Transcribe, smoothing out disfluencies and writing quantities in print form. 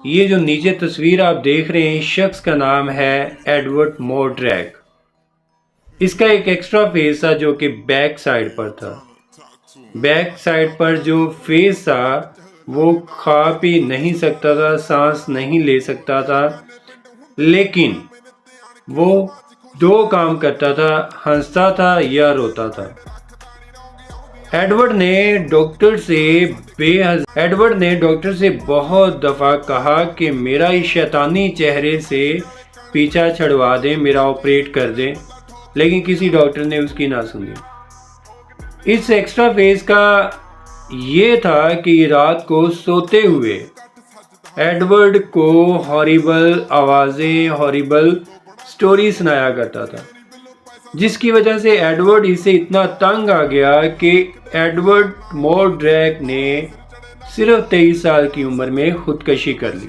ये जो नीचे तस्वीर आप देख रहे हैं, इस शख्स का नाम है एडवर्ड मोरड्रैग। इसका एक एक्स्ट्रा फेस था जो कि बैक साइड पर था। बैक साइड पर जो फेस था वो खा पी नहीं सकता था, सांस नहीं ले सकता था, लेकिन वो दो काम करता था, हंसता था या रोता था। एडवर्ड ने डॉक्टर से बहुत दफ़ा कहा कि मेरा इस शैतानी चेहरे से पीछा छुड़वा दें, मेरा ऑपरेट कर दें, लेकिन किसी डॉक्टर ने उसकी ना सुनी। इस एक्स्ट्रा फेस का ये था कि रात को सोते हुए एडवर्ड को हॉरिबल आवाज़ें, हॉरिबल स्टोरी सुनाया करता था, जिसकी वजह से एडवर्ड इसे इतना तंग आ गया कि एडवर्ड मोरड्रैग ने सिर्फ 23 साल की उम्र में खुदकशी कर ली।